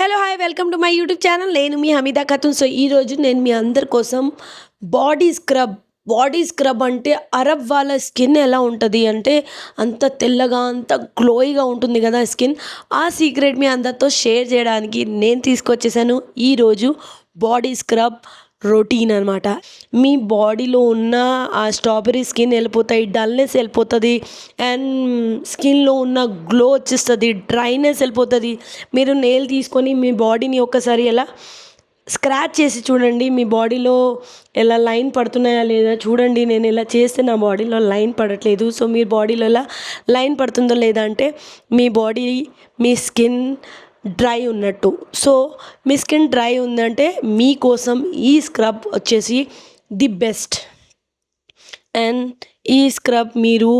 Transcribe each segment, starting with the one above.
Hello hi welcome to my YouTube channel. నేను మీ Hamida Khatun. So ఈరోజు నేను మీ అందరి కోసం బాడీ స్క్రబ్ బాడీ స్క్రబ్ అంటే అరబ్ వాళ్ళ స్కిన్ ఎలా ఉంటుంది అంటే అంత తెల్లగా అంత గ్లోయిగా ఉంటుంది కదా స్కిన్. ఆ సీక్రెట్ మీ అందరితో షేర్ చేయడానికి నేను తీసుకొచ్చేసాను ఈరోజు బాడీ స్క్రబ్ రొటీన్ అనమాట. మీ బాడీలో ఉన్న ఆ స్ట్రాబెర్రీ స్కిన్ వెళ్ళిపోతాయి, డల్నెస్ వెళ్ళిపోతుంది, అండ్ స్కిన్లో ఉన్న గ్లో వచ్చేస్తుంది, డ్రైనెస్ వెళ్ళిపోతుంది. మీరు నెయిల్ తీసుకొని మీ బాడీని ఒక్కసారి ఎలా స్క్రాచ్ చేసి చూడండి, మీ బాడీలో ఎలా లైన్ పడుతున్నాయా లేదా చూడండి. నేను ఇలా చేస్తే నా బాడీలో లైన్ పడట్లేదు. సో మీ బాడీలో ఎలా లైన్ పడుతుందో లేదా అంటే మీ బాడీ మీ స్కిన్ డ్రై ఉన్నట్టు. సో మీ స్కిన్ డ్రై ఉందంటే మీకోసం ఈ స్క్రబ్ వచ్చేసి ది బెస్ట్. అండ్ ఈ స్క్రబ్ మీరు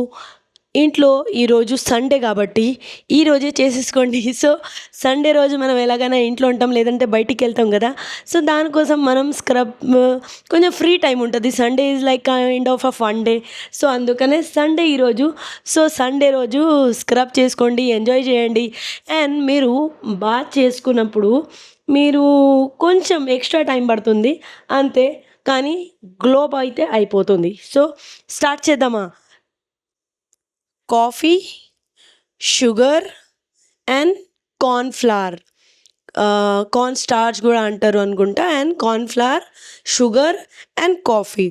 ఇంట్లో ఈరోజు సండే కాబట్టి ఈరోజే చేసేసుకోండి. సో సండే రోజు మనం ఎలాగైనా ఇంట్లో ఉంటాం, లేదంటే బయటికి వెళ్తాం కదా. సో దానికోసం మనం స్క్రబ్ కొంచెం ఫ్రీ టైం ఉంటుంది. Sunday is like kind of a fun day. So అందుకనే సండే ఈరోజు. సో సండే రోజు స్క్రబ్ చేసుకోండి, ఎంజాయ్ చేయండి. అండ్ మీరు బాత్ చేసుకున్నప్పుడు మీరు కొంచెం ఎక్స్ట్రా టైం పడుతుంది అంతే, కానీ గ్లోబ్ అయితే అయిపోతుంది. సో స్టార్ట్ చేద్దామా. Coffee, sugar and cornflour, corn starch కూడా అంటారు అనుకుంటా. And cornflour, sugar and coffee.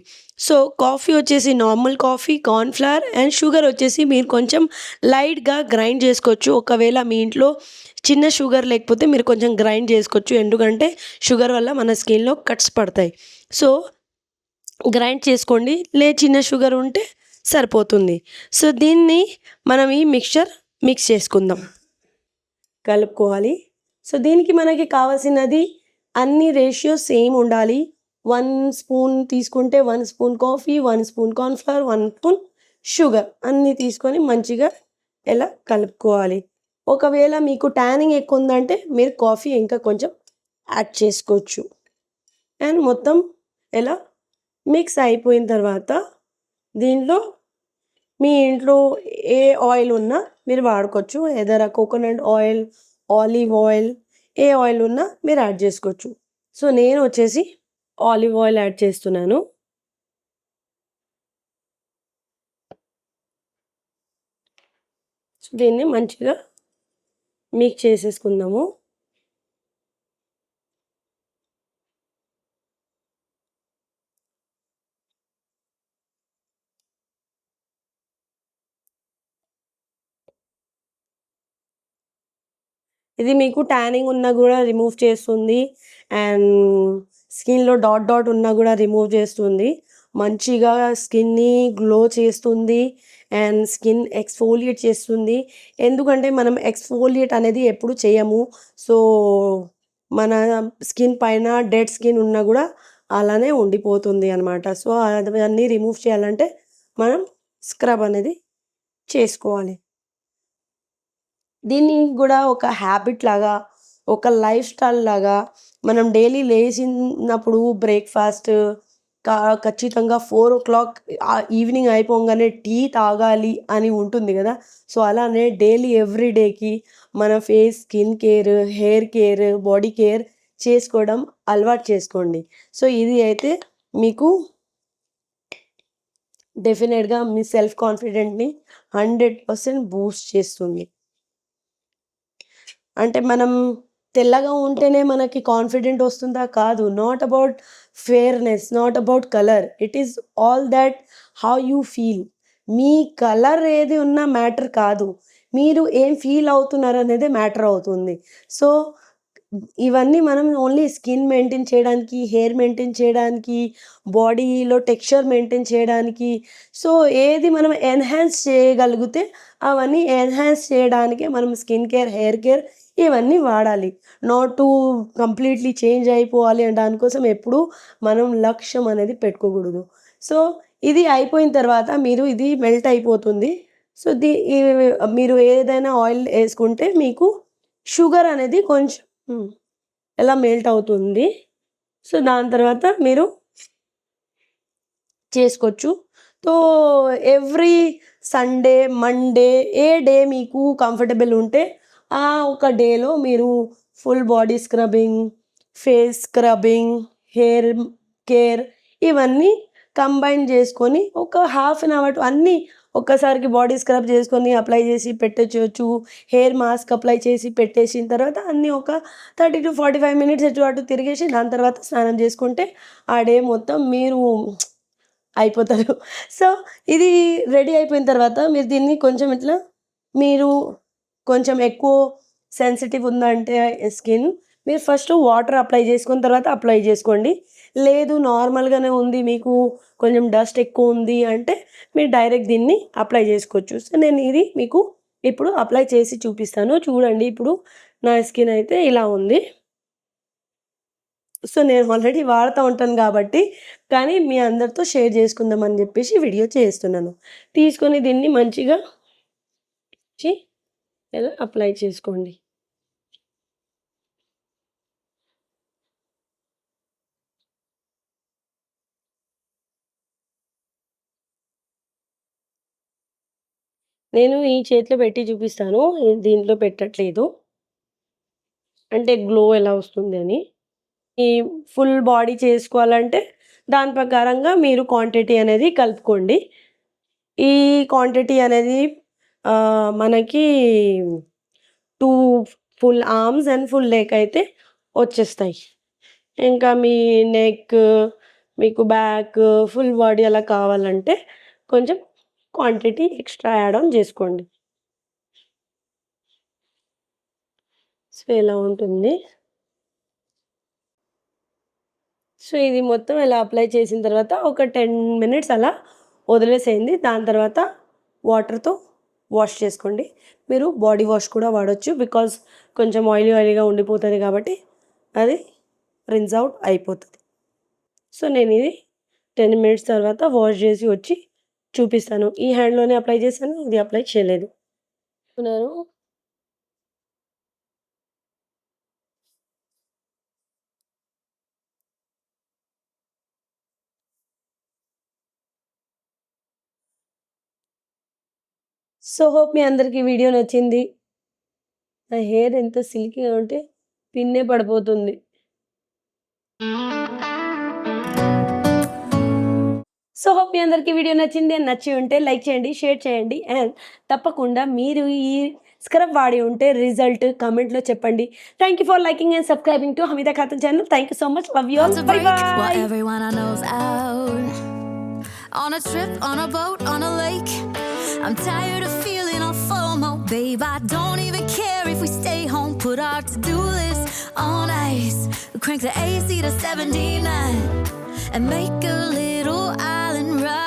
So coffee వచ్చేసి normal coffee, cornflour and sugar వచ్చేసి మీరు కొంచెం లైట్గా గ్రైండ్ చేసుకోవచ్చు. ఒకవేళ మీ ఇంట్లో చిన్న షుగర్ లేకపోతే మీరు కొంచెం గ్రైండ్ చేసుకోవచ్చు, ఎందుకంటే షుగర్ వల్ల మన స్కిన్లో కట్స్ పడతాయి. సో గ్రైండ్ చేసుకోండి, చిన్న షుగర్ ఉంటే సరిపోతుంది. సో దీన్ని మనం ఈ మిక్స్ చేసుకుందాం, కలుపుకోవాలి. సో దీనికి మనకి కావాల్సినది అన్ని రేషియో సేమ్ ఉండాలి. 1 స్పూన్ తీసుకుంటే 1 spoon coffee, 1 spoon cornflour, 1 spoon sugar అన్నీ తీసుకొని మంచిగా ఎలా కలుపుకోవాలి. ఒకవేళ మీకు ట్యానింగ్ ఎక్కువ ఉందంటే మీరు కాఫీ ఇంకా కొంచెం యాడ్ చేసుకోవచ్చు. అండ్ మొత్తం ఎలా మిక్స్ అయిపోయిన తర్వాత దీంట్లో మీ ఇంట్లో ఏ ఆయిల్ ఉన్నా మీరు వాడుకోవచ్చు. ఏదైనా కోకోనట్ ఆయిల్, ఆలివ్ ఆయిల్, ఏ ఆయిల్ ఉన్నా మీరు యాడ్ చేసుకోవచ్చు. సో నేను వచ్చేసి ఆలివ్ ఆయిల్ యాడ్ చేస్తున్నాను. సో దీన్ని మంచిగా మిక్స్ చేసేసుకుందాము. ఇది మీకు ట్యానింగ్ ఉన్నా కూడా రిమూవ్ చేస్తుంది, అండ్ స్కిన్లో డాట్ డాట్ ఉన్నా కూడా రిమూవ్ చేస్తుంది. మంచిగా స్కిన్ని గ్లో చేస్తుంది అండ్ స్కిన్ ఎక్స్ఫోలియేట్ చేస్తుంది. ఎందుకంటే మనం ఎక్స్ఫోలియేట్ అనేది ఎప్పుడు చేయము. సో మన స్కిన్ పైన డెడ్ స్కిన్ ఉన్నా కూడా అలానే ఉండిపోతుంది అనమాట. సో అవన్నీ రిమూవ్ చేయాలంటే మనం స్క్రబ్ అనేది చేసుకోవాలి. దీన్ని కూడా ఒక హ్యాబిట్ లాగా, ఒక లైఫ్ స్టైల్ లాగా మనం డైలీ లేచినప్పుడు బ్రేక్ఫాస్ట్ ఖచ్చితంగా 4 o'clock ఈవినింగ్ అయిపోగానే టీ తాగాలి అని ఉంటుంది కదా. సో అలానే డైలీ ఎవ్రీ డేకి మన face skin care, hair care, body care చేసుకోవడం అలవాటు చేసుకోండి. సో ఇది అయితే మీకు డెఫినెట్గా మీ సెల్ఫ్ కాన్ఫిడెంట్ని 100% బూస్ట్ చేస్తుంది. అంటే మనం తెల్లగా ఉంటేనే మనకి కాన్ఫిడెంట్ వస్తుందా? కాదు. Not about fairness, not about colour. It is all that how you feel. Me colour ఏది ఉన్నా మ్యాటర్ కాదు. మీరు ఏం ఫీల్ అవుతున్నారు అనేదే మ్యాటర్ అవుతుంది. సో ఇవన్నీ మనం ఓన్లీ స్కిన్ మెయింటైన్ చేయడానికి, హెయిర్ మెయింటైన్ చేయడానికి, బాడీలో టెక్స్చర్ మెయింటైన్ చేయడానికి, సో ఏది మనం ఎన్హాన్స్ చేయగలిగితే అవన్నీ ఎన్హాన్స్ చేయడానికే మనం స్కిన్ కేర్, హెయిర్ కేర్ ఇవన్నీ వాడాలి. నాట్ టు కంప్లీట్లీ చేంజ్ అయిపోవాలి అని దానికోసం ఎప్పుడూ మనం లక్ష్యం అనేది పెట్టుకోకూడదు. సో ఇది అయిపోయిన తర్వాత ఇది మెల్ట్ అయిపోతుంది. సో మీరు ఏదైనా ఆయిల్ వేసుకుంటే మీకు షుగర్ అనేది కొంచెం ఎలా మెల్ట్ అవుతుంది. సో దాని తర్వాత మీరు చేసుకోవచ్చు. సో ఎవ్రీ సండే, మండే ఏ డే మీకు కంఫర్టబుల్ ఉంటే ఆ ఒక డేలో మీరు full body scrubbing, face scrubbing, hair care ఇవన్నీ కంబైన్ చేసుకొని ఒక హాఫ్ అన్ అవర్ అన్నీ ఒక్కసారికి బాడీ స్క్రబ్ చేసుకొని అప్లై చేసి పెట్టేయచ్చు. హెయిర్ మాస్క్ అప్లై చేసి పెట్టేసిన తర్వాత అన్నీ ఒక 30-45 మినిట్స్ ఎటు అటు తిరిగేసి దాని తర్వాత స్నానం చేసుకుంటే ఆ డే మొత్తం మీరు అయిపోతారు. సో ఇది రెడీ అయిపోయిన తర్వాత మీరు దీన్ని కొంచెం ఇట్లా మీరు కొంచెం ఎక్కువ సెన్సిటివ్ ఉందంటే స్కిన్ మీరు ఫస్ట్ వాటర్ అప్లై చేసుకున్న తర్వాత అప్లై చేసుకోండి. లేదు నార్మల్గానే ఉంది మీకు కొంచెం డస్ట్ ఎక్కువ ఉంది అంటే మీరు డైరెక్ట్ దీన్ని అప్లై చేసుకోవచ్చు. సో నేను ఇది మీకు ఇప్పుడు అప్లై చేసి చూపిస్తాను. చూడండి ఇప్పుడు నా స్కిన్ అయితే ఇలా ఉంది. సో నేను ఆల్రెడీ వాడుతూ ఉంటాను కాబట్టి కానీ మీ అందరితో షేర్ చేసుకుందామని చెప్పేసి వీడియో చేస్తున్నాను. తీసుకొని దీన్ని మంచిగా ఇలా అప్లై చేసుకోండి. నేను ఈ చేతిలో పెట్టి చూపిస్తాను. దీంట్లో పెట్టట్లేదు. అంటే గ్లో ఎలా వస్తుంది అని. ఈ ఫుల్ బాడీ చేసుకోవాలంటే దాని ప్రకారంగా మీరు క్వాంటిటీ అనేది కలుపుకోండి. ఈ క్వాంటిటీ అనేది మనకి 2 full arms and full leg అయితే వచ్చేస్తాయి. ఇంకా మీ నెక్, మీకు బ్యాక్, ఫుల్ బాడీ అలా కావాలంటే కొంచెం క్వాంటిటీ ఎక్స్ట్రా యాడ్ ఆన్ చేసుకోండి. సో ఇలా ఉంటుంది. సో ఇది మొత్తం ఇలా అప్లై చేసిన తర్వాత ఒక 10 మినిట్స్ అలా వదిలేసేయండి. దాని తర్వాత వాటర్తో వాష్ చేసుకోండి. మీరు బాడీ వాష్ కూడా వాడొచ్చు. బికాజ్ కొంచెం ఆయిలీగా ఉండిపోతుంది కాబట్టి అది రిన్స్ అవుట్ అయిపోతుంది. సో నేను ఇది 10 మినిట్స్ తర్వాత వాష్ చేసి వచ్చి చూపిస్తాను. ఈ హ్యాండ్లోనే అప్లై చేశాను, ఇది అప్లై చేయలేదు. నేను సో హోప్ మీ అందరికీ వీడియో నచ్చింది. నా హెయిర్ ఎంత సిల్కీగా ఉంటే పిన్నే పడిపోతుంది. సో హోప్ మీ అందరికీ వీడియో నచ్చింది. నచ్చి ఉంటే లైక్ చేయండి, షేర్ చేయండి అండ్ తప్పకుండా మీరు ఈ స్క్రబ్ వాడి ఉంటే రిజల్ట్ కామెంట్లో చెప్పండి. Thank you for liking and subscribing to Hamida Khatun channel. Thank you so much. Love you all. By Well, by. everyone I know's out on a trip, on a boat, on a lake. I'm tired of feeling all FOMO, babe. I don't even care if we stay home. Put our to-do list on ice. Crank the AC to 79 and make a little island ride.